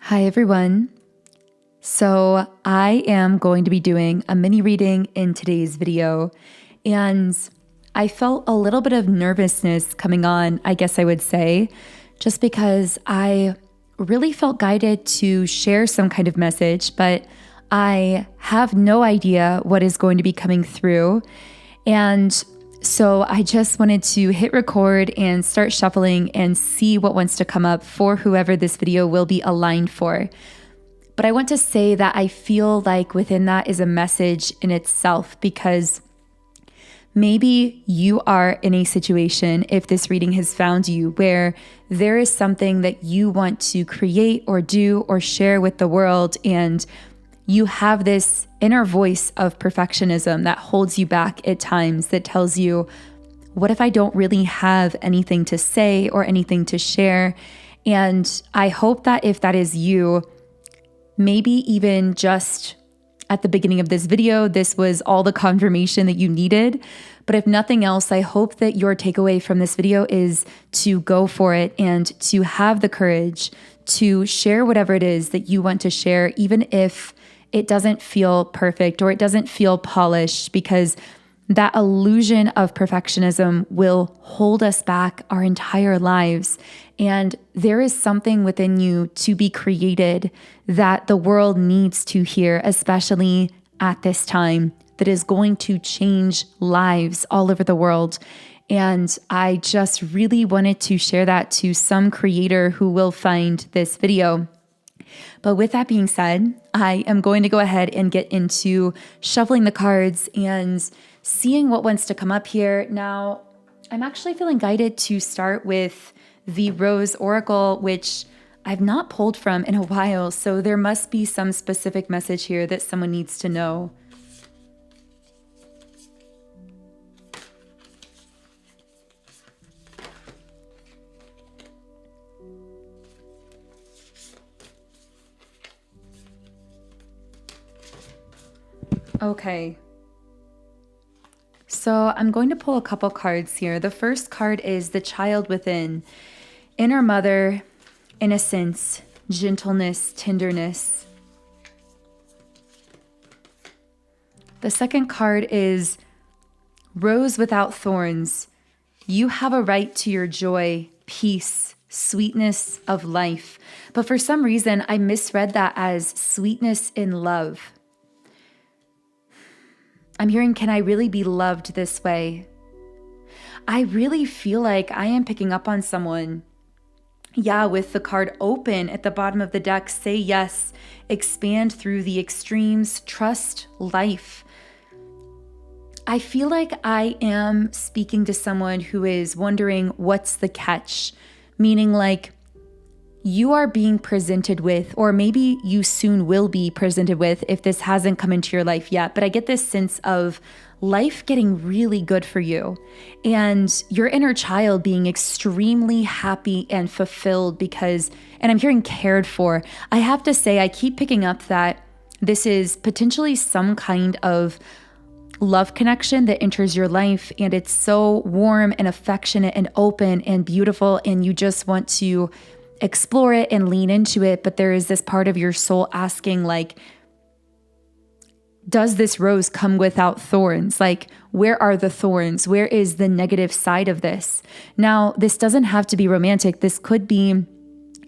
Hi, everyone. So I am going to be doing a mini reading in today's video, and I felt a little bit of nervousness coming on, I guess I would say, just because I really felt guided to share some kind of message, but I have no idea what is going to be coming through. And so I just wanted to hit record and start shuffling and see what wants to come up for whoever this video will be aligned for. But I want to say that I feel like within that is a message in itself, because maybe you are in a situation, if this reading has found you, where there is something that you want to create or do or share with the world, and you have this inner voice of perfectionism that holds you back at times, that tells you, what if I don't really have anything to say or anything to share? And I hope that if that is you, maybe even just at the beginning of this video, this was all the confirmation that you needed. But if nothing else, I hope that your takeaway from this video is to go for it and to have the courage to share whatever it is that you want to share, even if it doesn't feel perfect or it doesn't feel polished, because that illusion of perfectionism will hold us back our entire lives. And there is something within you to be created that the world needs to hear, especially at this time, that is going to change lives all over the world. And I just really wanted to share that to some creator who will find this video. But with that being said, I am going to go ahead and get into shuffling the cards and seeing what wants to come up here. Now, I'm actually feeling guided to start with the Rose Oracle, which I've not pulled from in a while, so there must be some specific message here that someone needs to know. Okay, so I'm going to pull a couple cards here. The first card is the Child Within, Inner Mother, Innocence, Gentleness, Tenderness. The second card is Rose Without Thorns, You have a right to your joy, peace, sweetness of life. But for some reason, I misread that as sweetness in love. I'm hearing, can I really be loved this way? I really feel like I am picking up on someone. Yeah, with the card open at the bottom of the deck, say yes, expand through the extremes, trust life. I feel like I am speaking to someone who is wondering what's the catch, meaning like you are being presented with, or maybe you soon will be presented with if this hasn't come into your life yet. But I get this sense of life getting really good for you and your inner child being extremely happy and fulfilled because, and I'm hearing cared for. I have to say, I keep picking up that this is potentially some kind of love connection that enters your life, and it's so warm and affectionate and open and beautiful, and you just want to explore it and lean into it. But there is this part of your soul asking, like, does this rose come without thorns? Like, where are the thorns? Where is the negative side of this? Now, this doesn't have to be romantic. This could be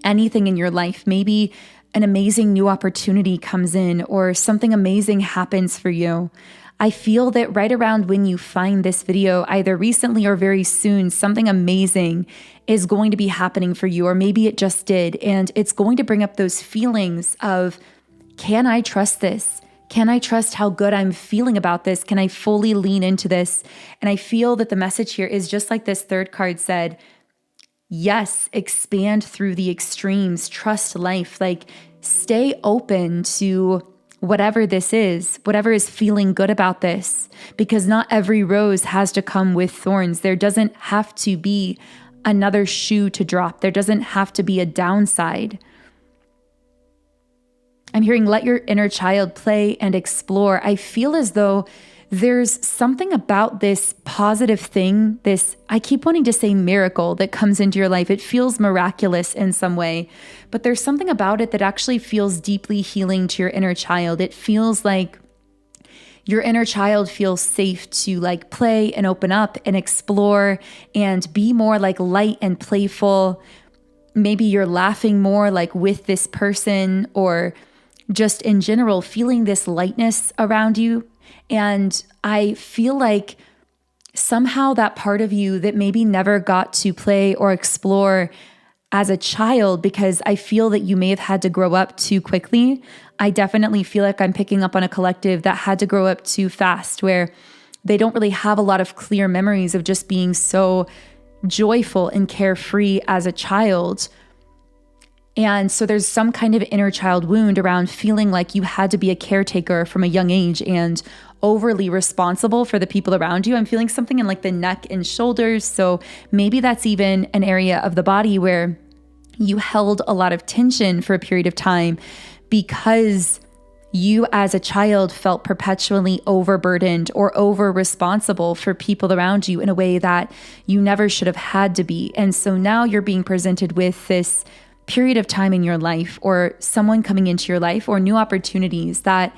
anything in your life. Maybe an amazing new opportunity comes in, or something amazing happens for you. I feel that right around when you find this video, either recently or very soon, something amazing is going to be happening for you, or maybe it just did. And it's going to bring up those feelings of, can I trust this? Can I trust how good I'm feeling about this? Can I fully lean into this? And I feel that the message here is just like this third card said, yes, expand through the extremes, trust life, like stay open to whatever this is, whatever is feeling good about this, because not every rose has to come with thorns. There doesn't have to be another shoe to drop. There doesn't have to be a downside. I'm hearing, let your inner child play and explore. I feel as though there's something about this positive thing, this, I keep wanting to say miracle that comes into your life. It feels miraculous in some way, but there's something about it that actually feels deeply healing to your inner child. It feels like your inner child feels safe to like play and open up and explore and be more like light and playful. Maybe you're laughing more like with this person, or just in general feeling this lightness around you. And I feel like somehow that part of you that maybe never got to play or explore as a child, because I feel that you may have had to grow up too quickly. I definitely feel like I'm picking up on a collective that had to grow up too fast, where they don't really have a lot of clear memories of just being so joyful and carefree as a child. And so there's some kind of inner child wound around feeling like you had to be a caretaker from a young age and overly responsible for the people around you. I'm feeling something in like the neck and shoulders. So maybe that's even an area of the body where you held a lot of tension for a period of time because you as a child felt perpetually overburdened or over responsible for people around you in a way that you never should have had to be. And so now you're being presented with this period of time in your life, or someone coming into your life, or new opportunities that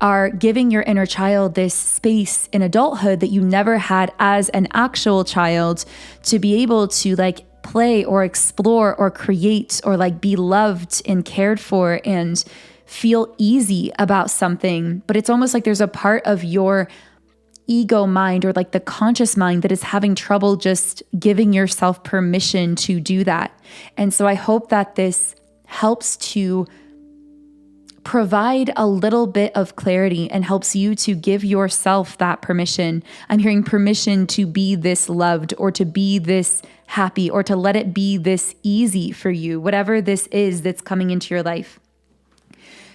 are giving your inner child this space in adulthood that you never had as an actual child to be able to like play or explore or create or like be loved and cared for and feel easy about something. But it's almost like there's a part of your ego mind or like the conscious mind that is having trouble just giving yourself permission to do that. And so I hope that this helps to provide a little bit of clarity and helps you to give yourself that permission. I'm hearing permission to be this loved, or to be this happy, or to let it be this easy for you, whatever this is that's coming into your life.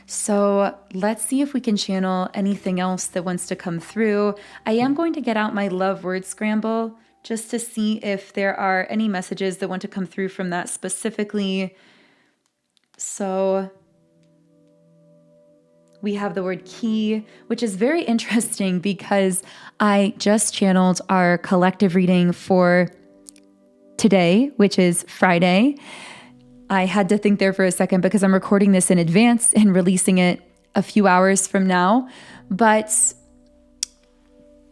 So let's see if we can channel anything else that wants to come through. I am going to get out my love word scramble just to see if there are any messages that want to come through from that specifically. So we have the word key, which is very interesting because I just channeled our collective reading for today, which is Friday. I had to think there for a second because I'm recording this in advance and releasing it a few hours from now. But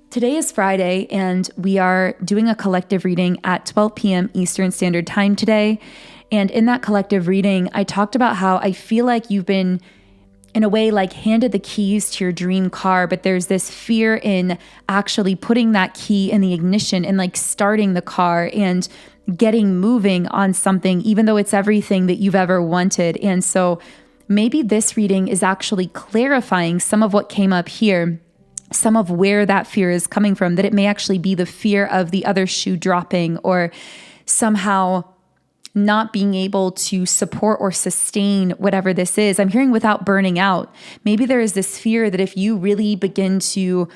today is Friday, and we are doing a collective reading at 12 p.m. Eastern Standard Time today. And in that collective reading, I talked about how I feel like you've been, in a way, like handed the keys to your dream car, but there's this fear in actually putting that key in the ignition and like starting the car and getting moving on something, even though it's everything that you've ever wanted. And so maybe this reading is actually clarifying some of what came up here, some of where that fear is coming from, that it may actually be the fear of the other shoe dropping, or somehow not being able to support or sustain whatever this is. I'm hearing without burning out. Maybe there is this fear that if you really begin to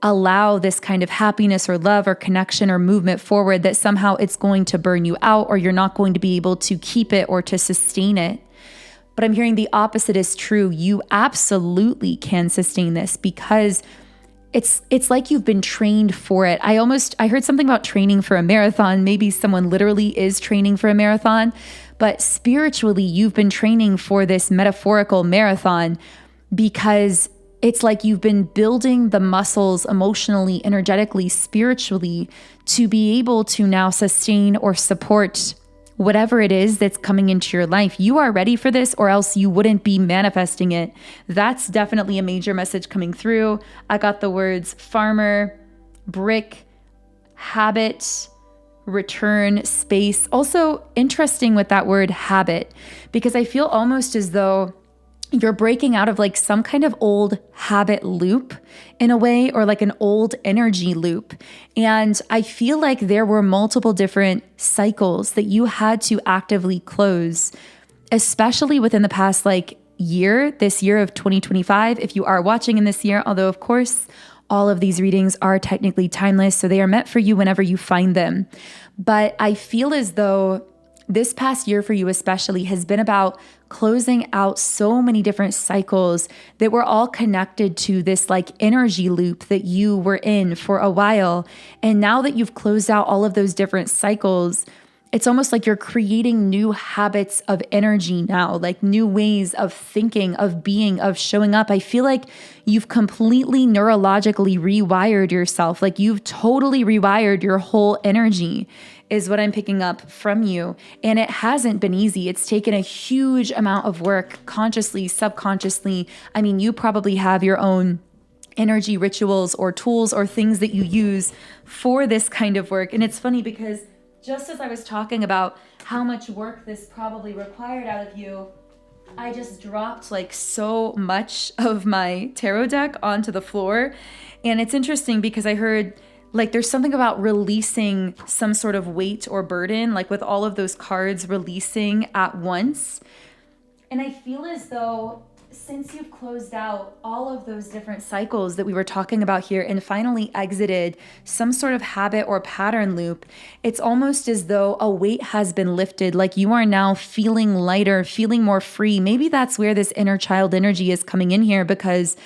allow this kind of happiness or love or connection or movement forward, that somehow it's going to burn you out, or you're not going to be able to keep it or to sustain it. But I'm hearing the opposite is true. You absolutely can sustain this because it's like you've been trained for it. I heard something about training for a marathon. Maybe someone literally is training for a marathon, but spiritually, you've been training for this metaphorical marathon because it's like you've been building the muscles emotionally, energetically, spiritually to be able to now sustain or support whatever it is that's coming into your life. You are ready for this, or else you wouldn't be manifesting it. That's definitely a major message coming through. I got the words farmer, brick, habit, return, space. Also interesting with that word habit, because I feel almost as though you're breaking out of like some kind of old habit loop in a way, or like an old energy loop. And I feel like there were multiple different cycles that you had to actively close, especially within the past like year, this year of 2025, if you are watching in this year, although of course, all of these readings are technically timeless, so they are meant for you whenever you find them. But I feel as though this past year for you especially has been about closing out so many different cycles that were all connected to this like energy loop that you were in for a while. And now that you've closed out all of those different cycles, it's almost like you're creating new habits of energy now, like new ways of thinking, of being, of showing up. I feel like you've completely neurologically rewired yourself. Like you've totally rewired your whole energy is what I'm picking up from you. And it hasn't been easy. It's taken a huge amount of work, consciously, subconsciously. I mean, you probably have your own energy rituals or tools or things that you use for this kind of work. And it's funny because just as I was talking about how much work this probably required out of you, I just dropped like so much of my tarot deck onto the floor. And it's interesting because I heard like there's something about releasing some sort of weight or burden, like with all of those cards releasing at once. And I feel as though since you've closed out all of those different cycles that we were talking about here and finally exited some sort of habit or pattern loop, it's almost as though a weight has been lifted, like you are now feeling lighter, feeling more free. Maybe that's where this inner child energy is coming in here, because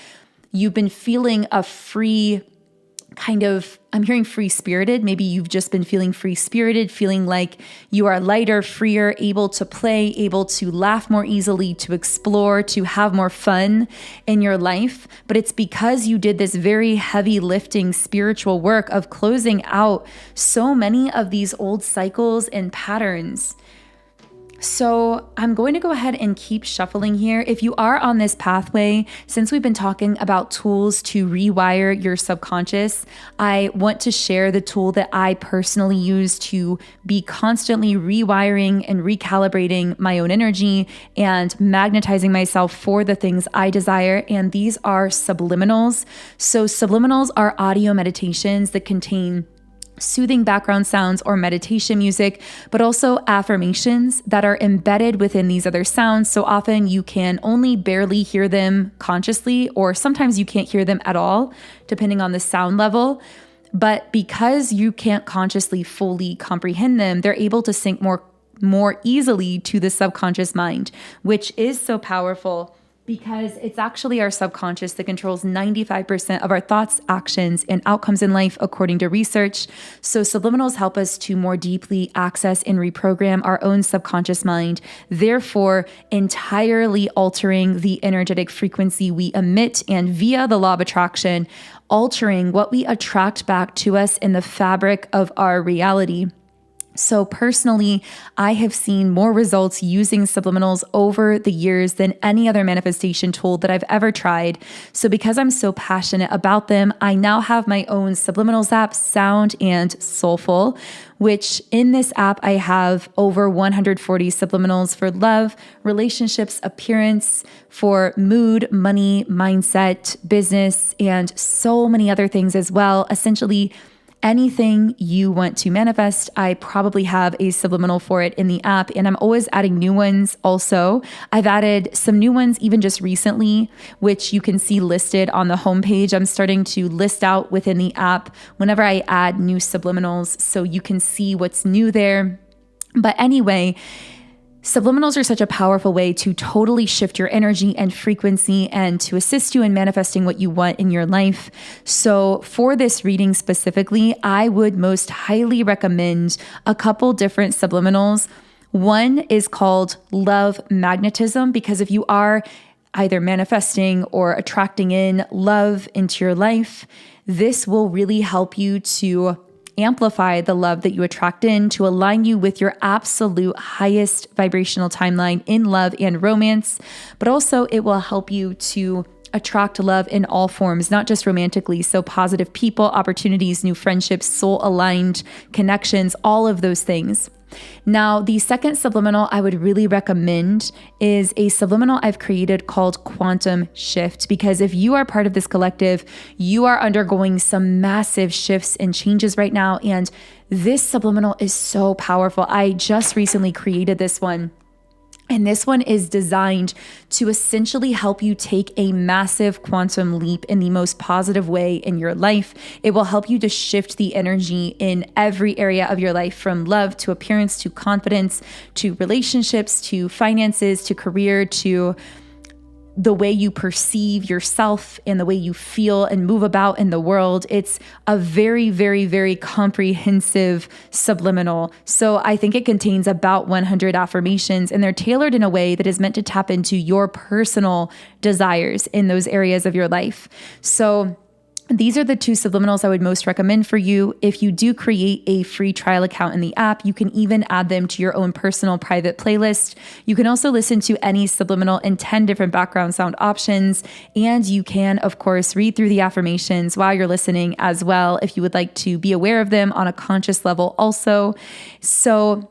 you've been feeling a free kind of, I'm hearing free-spirited. Maybe you've just been feeling free-spirited, feeling like you are lighter, freer, able to play, able to laugh more easily, to explore, to have more fun in your life. But it's because you did this very heavy lifting spiritual work of closing out so many of these old cycles and patterns. So I'm going to go ahead and keep shuffling here. If you are on this pathway, since we've been talking about tools to rewire your subconscious, I want to share the tool that I personally use to be constantly rewiring and recalibrating my own energy and magnetizing myself for the things I desire. And these are subliminals. So subliminals are audio meditations that contain soothing background sounds or meditation music, but also affirmations that are embedded within these other sounds. So often you can only barely hear them consciously, or sometimes you can't hear them at all, depending on the sound level. But because you can't consciously fully comprehend them, they're able to sync more easily to the subconscious mind, which is so powerful. Because it's actually our subconscious that controls 95% of our thoughts, actions, and outcomes in life, according to research. So subliminals help us to more deeply access and reprogram our own subconscious mind, therefore entirely altering the energetic frequency we emit, and via the law of attraction, altering what we attract back to us in the fabric of our reality. So personally, I have seen more results using subliminals over the years than any other manifestation tool that I've ever tried. So because I'm so passionate about them, I now have my own subliminals app, Sound and Soulful, which in this app, I have over 140 subliminals for love, relationships, appearance, for mood, money, mindset, business, and so many other things as well. Essentially, anything you want to manifest, I probably have a subliminal for it in the app, and I'm always adding new ones also. I've added some new ones even just recently, which you can see listed on the homepage. I'm starting to list out within the app whenever I add new subliminals, so you can see what's new there. But anyway, subliminals are such a powerful way to totally shift your energy and frequency and to assist you in manifesting what you want in your life. So for this reading specifically, I would most highly recommend a couple different subliminals. One is called Love Magnetism, because if you are either manifesting or attracting in love into your life, this will really help you to amplify the love that you attract in, to align you with your absolute highest vibrational timeline in love and romance. But also it will help you to attract love in all forms, not just romantically. So positive people, opportunities, new friendships, soul aligned connections, all of those things. Now, the second subliminal I would really recommend is a subliminal I've created called Quantum Shift, because if you are part of this collective, you are undergoing some massive shifts and changes right now. And this subliminal is so powerful. I just recently created this one. And this one is designed to essentially help you take a massive quantum leap in the most positive way in your life. It will help you to shift the energy in every area of your life, from love to appearance to confidence to relationships to finances to career to the way you perceive yourself and the way you feel and move about in the world. It's a very, very, very comprehensive subliminal. So I think it contains about 100 affirmations, and they're tailored in a way that is meant to tap into your personal desires in those areas of your life. So these are the 2 subliminals I would most recommend for you. If you do create a free trial account in the app, you can even add them to your own personal private playlist. You can also listen to any subliminal in 10 different background sound options. And you can, of course, read through the affirmations while you're listening as well, if you would like to be aware of them on a conscious level also. So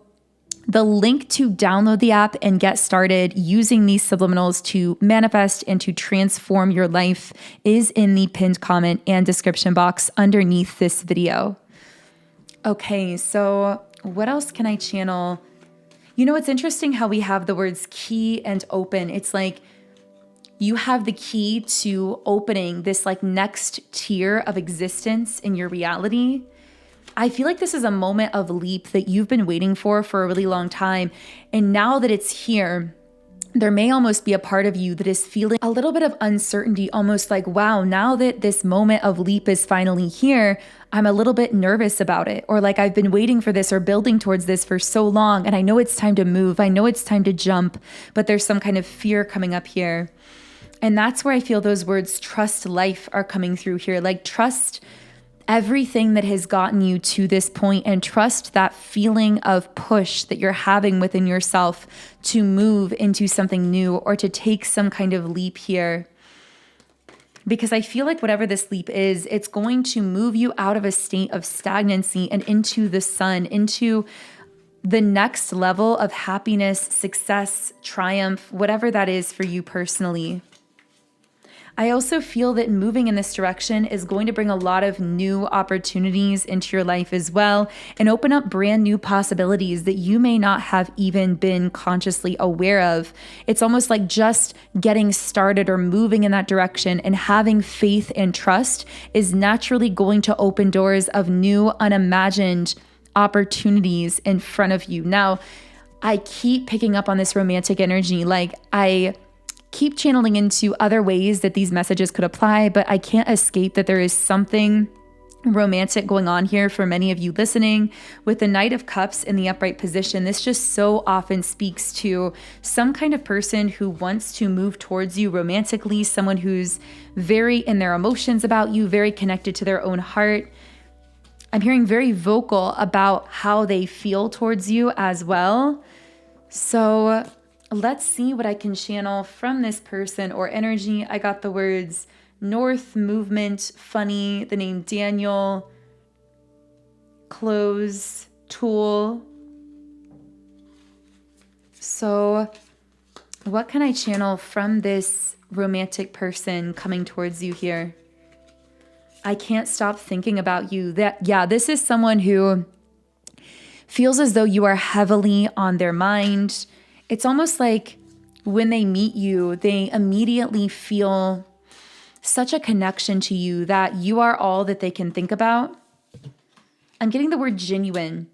the link to download the app and get started using these subliminals to manifest and to transform your life is in the pinned comment and description box underneath this video. Okay, so what else can I channel? You know, it's interesting how we have the words key and open. It's like you have the key to opening this like next tier of existence in your reality. I feel like this is a moment of leap that you've been waiting for a really long time. And now that it's here, there may almost be a part of you that is feeling a little bit of uncertainty, almost like, wow, now that this moment of leap is finally here, I'm a little bit nervous about it. Or like, I've been waiting for this or building towards this for so long, and I know it's time to move. I know it's time to jump, but there's some kind of fear coming up here. And that's where I feel those words trust life are coming through here. Like, trust everything that has gotten you to this point, and trust that feeling of push that you're having within yourself to move into something new or to take some kind of leap here. Because I feel like whatever this leap is, it's going to move you out of a state of stagnancy and into the sun, into the next level of happiness, success, triumph, whatever that is for you personally. I also feel that moving in this direction is going to bring a lot of new opportunities into your life as well, and open up brand new possibilities that you may not have even been consciously aware of. It's almost like just getting started or moving in that direction and having faith and trust is naturally going to open doors of new, unimagined opportunities in front of you. Now, I keep picking up on this romantic energy. Like, I keep channeling into other ways that these messages could apply, but I can't escape that there is something romantic going on here for many of you listening. With the Knight of Cups in the upright position, this just so often speaks to some kind of person who wants to move towards you romantically, someone who's very in their emotions about you, very connected to their own heart. I'm hearing very vocal about how they feel towards you as well. So let's see what I can channel from this person or energy. I got the words north, movement, funny, the name Daniel, close, tool. So what can I channel from this romantic person coming towards you here? I can't stop thinking about you. This is someone who feels as though you are heavily on their mind. It's almost like when they meet you, they immediately feel such a connection to you that you are all that they can think about. I'm getting the word genuine.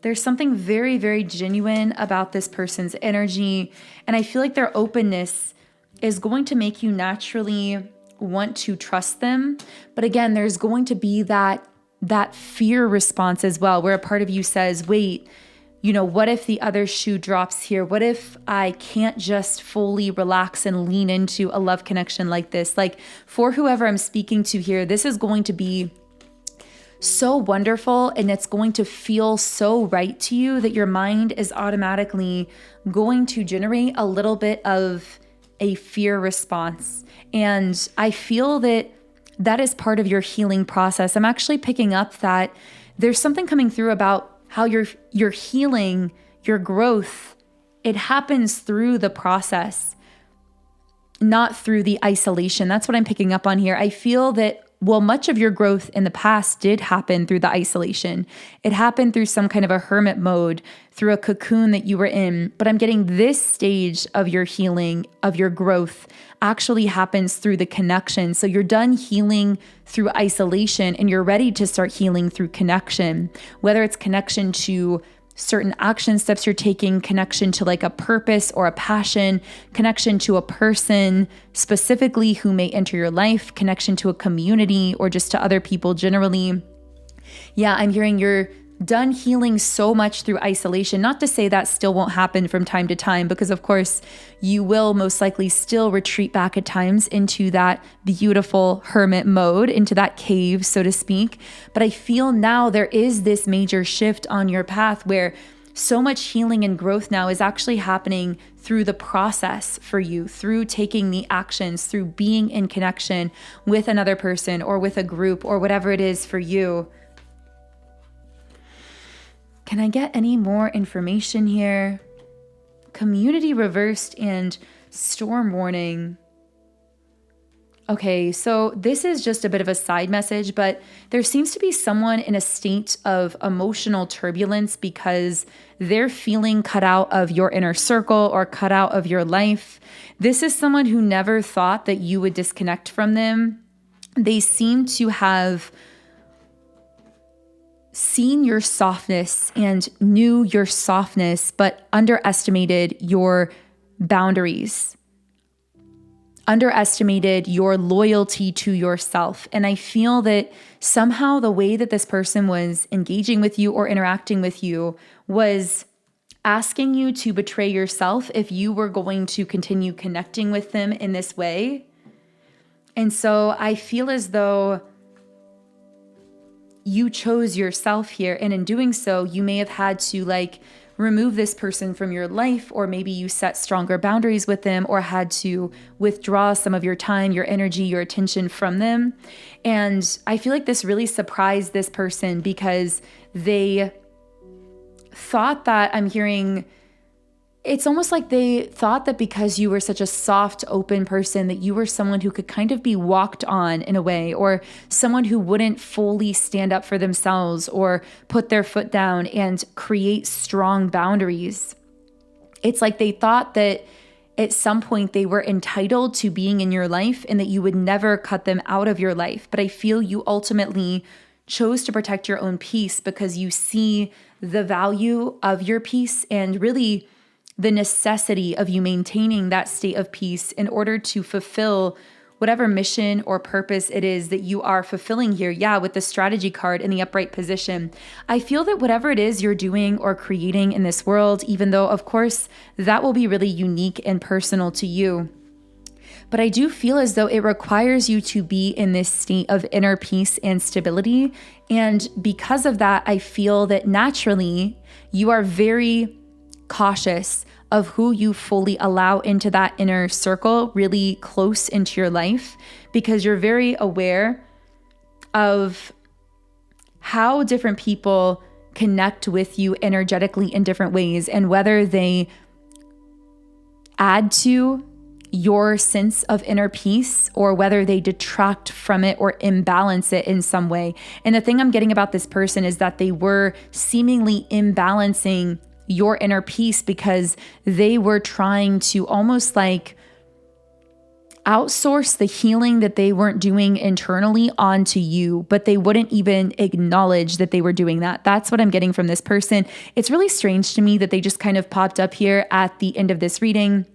There's something very, very genuine about this person's energy, and I feel like their openness is going to make you naturally want to trust them. But again, there's going to be that fear response as well, where a part of you says, wait, what if the other shoe drops here? What if I can't just fully relax and lean into a love connection like this? Like, for whoever I'm speaking to here, this is going to be so wonderful, and it's going to feel so right to you that your mind is automatically going to generate a little bit of a fear response. And I feel that that is part of your healing process. I'm actually picking up that there's something coming through about how your healing, your growth, it happens through the process, not through the isolation. That's what I'm picking up on here. I feel that well, much of your growth in the past did happen through the isolation. It happened through some kind of a hermit mode, through a cocoon that you were in. But I'm getting this stage of your healing, of your growth, actually happens through the connection. So you're done healing through isolation and you're ready to start healing through connection, whether it's connection to certain action steps you're taking, connection to like a purpose or a passion, connection to a person specifically who may enter your life, connection to a community or just to other people generally. Yeah, I'm hearing you're done healing so much through isolation. Not to say that still won't happen from time to time, because of course you will most likely still retreat back at times into that beautiful hermit mode, into that cave, so to speak. But I feel now there is this major shift on your path where so much healing and growth now is actually happening through the process for you, through taking the actions, through being in connection with another person or with a group or whatever it is for you. Can I get any more information here? Community reversed and storm warning. Okay, so this is just a bit of a side message, but there seems to be someone in a state of emotional turbulence because they're feeling cut out of your inner circle or cut out of your life. This is someone who never thought that you would disconnect from them. They seem to have seen your softness and knew your softness, but underestimated your boundaries, underestimated your loyalty to yourself. And I feel that somehow the way that this person was engaging with you or interacting with you was asking you to betray yourself if you were going to continue connecting with them in this way. And so I feel as though you chose yourself here. And in doing so, you may have had to like remove this person from your life, or maybe you set stronger boundaries with them or had to withdraw some of your time, your energy, your attention from them. And I feel like this really surprised this person because they thought that, I'm hearing, it's almost like they thought that because you were such a soft, open person that you were someone who could kind of be walked on in a way, or someone who wouldn't fully stand up for themselves or put their foot down and create strong boundaries. It's like they thought that at some point they were entitled to being in your life and that you would never cut them out of your life. But I feel you ultimately chose to protect your own peace because you see the value of your peace and really the necessity of you maintaining that state of peace in order to fulfill whatever mission or purpose it is that you are fulfilling here. Yeah, with the strategy card in the upright position. I feel that whatever it is you're doing or creating in this world, even though of course that will be really unique and personal to you, but I do feel as though it requires you to be in this state of inner peace and stability. And because of that, I feel that naturally you are very cautious of who you fully allow into that inner circle, really close into your life, because you're very aware of how different people connect with you energetically in different ways and whether they add to your sense of inner peace or whether they detract from it or imbalance it in some way. And the thing I'm getting about this person is that they were seemingly imbalancing your inner peace because they were trying to almost like outsource the healing that they weren't doing internally onto you, but they wouldn't even acknowledge that they were doing that. That's what I'm getting from this person. It's really strange to me that they just kind of popped up here at the end of this reading.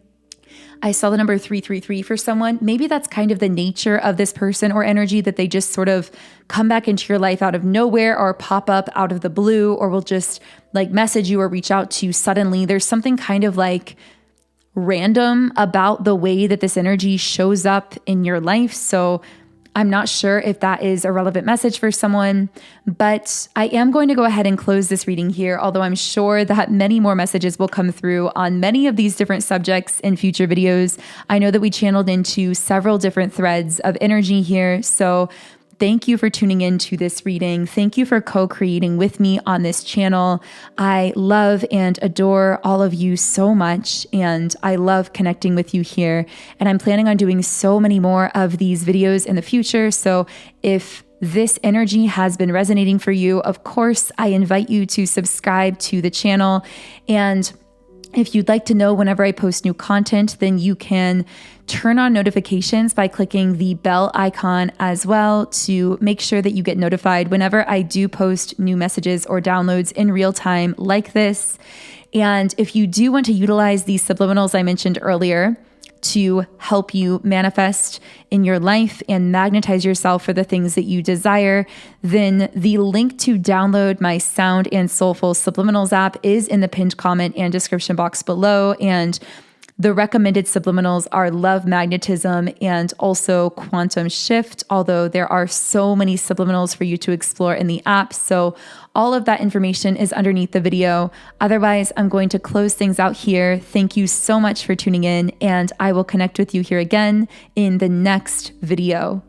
I saw the number 333 for someone. Maybe that's kind of the nature of this person or energy, that they just sort of come back into your life out of nowhere or pop up out of the blue, or will just like message you or reach out to you suddenly. There's something kind of like random about the way that this energy shows up in your life. So I'm not sure if that is a relevant message for someone, but I am going to go ahead and close this reading here, although I'm sure that many more messages will come through on many of these different subjects in future videos. I know that we channeled into several different threads of energy here, so thank you for tuning in to this reading. Thank you for co-creating with me on this channel. I love and adore all of you so much, and I love connecting with you here. And I'm planning on doing so many more of these videos in the future. So if this energy has been resonating for you, of course, I invite you to subscribe to the channel. And if you'd like to know whenever I post new content, then you can turn on notifications by clicking the bell icon as well to make sure that you get notified whenever I do post new messages or downloads in real time like this. And if you do want to utilize these subliminals I mentioned earlier to help you manifest in your life and magnetize yourself for the things that you desire, then the link to download my Sound and Soulful Subliminals app is in the pinned comment and description box below. And the recommended subliminals are Love Magnetism and also Quantum Shift, although there are so many subliminals for you to explore in the app. So all of that information is underneath the video. Otherwise, I'm going to close things out here. Thank you so much for tuning in, and I will connect with you here again in the next video.